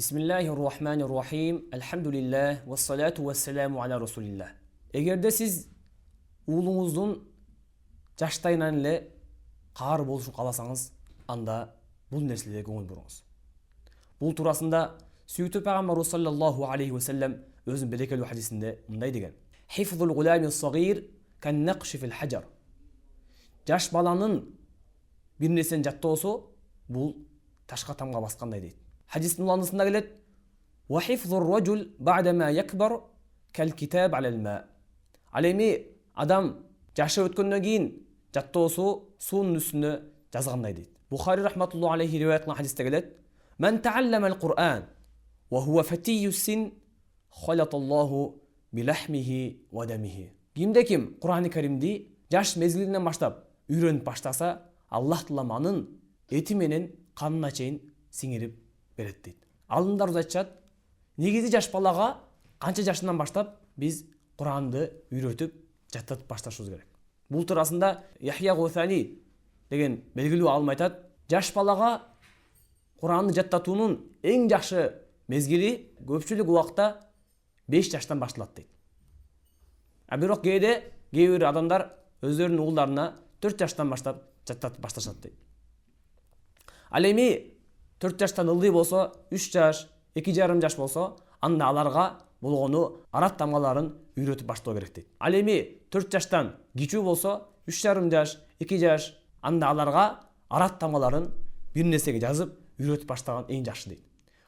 Бисмиллахир-рахманир-рахим. Алхамдулиллах, вассалату вассаламу аля расулиллах. Эгерде сиз уулуңуздун жаштайынан эле каар болушун кааласаңыз, анда бул нерселерге көңүл буруңуз. Бул туурасында сүйүктүү пайгамбарыбыз саллаллаху алейхи ва саллям өзүнүн берекелүү хадисинде мындай деген: "Хифзул гулами сагир кан нақши фил хаjar." Жаш баланын бир нерсени жаттоосу бул ташка тамга баскандай дейт. Хадистин уланысында келет: "Ва хифзур раджул ба'да ма якбар кал китаб алал ма." Ал эми адам жашы өткөндөн кийин жаттоосу суунун үстүнө жазгандай дейт. Бухари рахматуллаху алейхи риваят кылган хадисте келет: "Ман тааллама ал-Кур'ан ва хува фатийю син халаталлаху билахмихи ва дамихи." Кимде-ким Кур'ан-ы Каримди жаш мезгилинен баштап үйрөнүп баштаса, Аллах Таала анын эти менен канына чейин сиңирип берет дейт. Алымдар айтышат, негизи жаш балага канча жашынан баштап биз Куранды үйрөтүп, жаттатып башташыбыз керек. Бул туурасында Яхья Гуфани деген белгилүү алым айтат: жаш балага Куранды жаттатуунун эң жакшы мезгили көпчүлүк убакта 5 жаштан башталат дейт. Бирок кээ бир адамдар өздөрүнүн уулдарына 4 жаштан баштап жаттатып башташат дейт. Ал эми 4 жаштан ылдый болсо, 3 жаш, 2,5 жаш болсо, анда аларга болгону араб тамгаларын үйрөтүп баштоо керек дейт. Ал эми 4 жаштан кичүү болсо, 3,5 жаш, 2 жаш, анда аларга араб тамгаларын бир нерсеге жазып үйрөтүп баштаган эң жакшы дейт.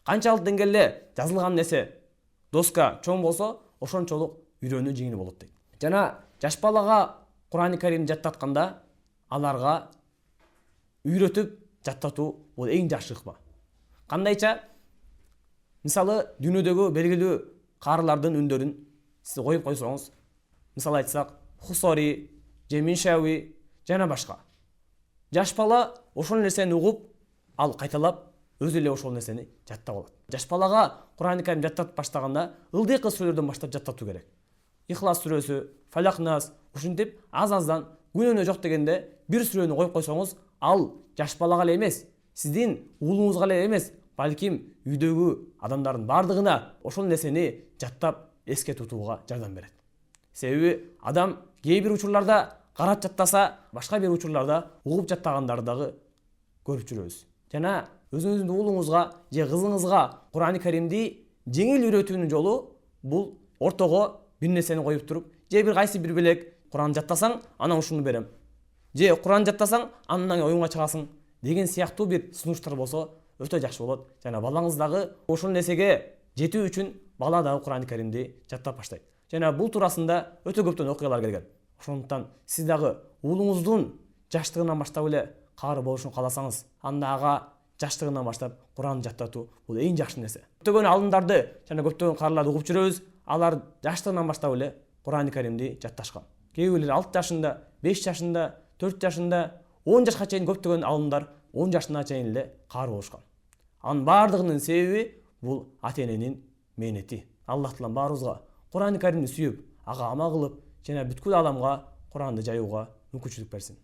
Канчалык деңгээлде жазылган нерсе доска чоң болсо, ошончолук үйрөнүү жеңил болот дейт. Жана жаш балага Кур'ан-ы Каримди жаттатканда аларга үйрөтүп жаттатуу бул эң жакшы ыкма. Кандайча? Мисалы, дүйнөдөгү белгилүү каарылардын үндөрүн сиз коюп койсоңуз, мисалы айтсак, Хусори, Жеминшави жана башка. Жаш бала ошол нерсени угуп, ал кайталап өзү эле ошол нерсени жаттап алат. Жаш балага Кур'ан-ы Карим жаттатып баштаганда ылдыйкы сүрөлөрдөн баштап жаттатуу керек. Ихлас сүрөсү, Фалак нас, ушинтип аз-аздан күнөөнө жок дегенде бир сүрөнү коюп койсоңуз, ал жаш балага эле эмес, сиздин уулуңузга эле эмес, балким үйдөгү адамдардын бардыгына ошол нерсени жаттап эске тутууга жардам берет. Себеби адам кээ бир учурларда карап жаттаса, башка бир учурларда угуп жаттагандарды дагы көрүп жүрөбүз. Жана өзүңүздүн уулуңузга же кызыңызга Кур'ан-ы Каримди жеңил үйрөтүүнүн жолу бул ортого бир нерсени коюп туруп, же бир кайсы бир белек Кур'ан жаттасаң, анан ушуну берем. Же Кур'ан жаттасаң, андан оюнга чыгасың деген сыяктуу бир сунуштар болсо өтө жакшы болот. Жана балаңыз дагы ошол нерсеге жетүү үчүн бала дагы Кур'ан-ы Каримди жаттап баштайт. Жана бул туурасында өтө көптөн окуялар келген. Ошондуктан сиз дагы уулуңуздун жаштыгынан баштап эле каары болушун кааласаңыз, анда ага жаштыгынан баштап Куранды жаттатуу бул эң жакшы нерсе. Көптөгөн алымдарды жана көптөгөн каарыларды угуп жүрөбүз. Алар жаштыгынан баштап эле Кур'ан-ы Каримди жатташкан. Кээ бирлер 6 жашында, 5 жашында, 4 жашында, 10 жашка чейин көптөгөн алымдар 10 жашына чейин эле каар болушкан. Анын бардыгынын себеби бул ата-эненин мээнети. Аллах Таала баарыбызга Кур'ан-ы Каримди сүйүп, ага амал кылып, жана бүткүл адамга Куранды жаюуга мүмкүнчүлүк берсин.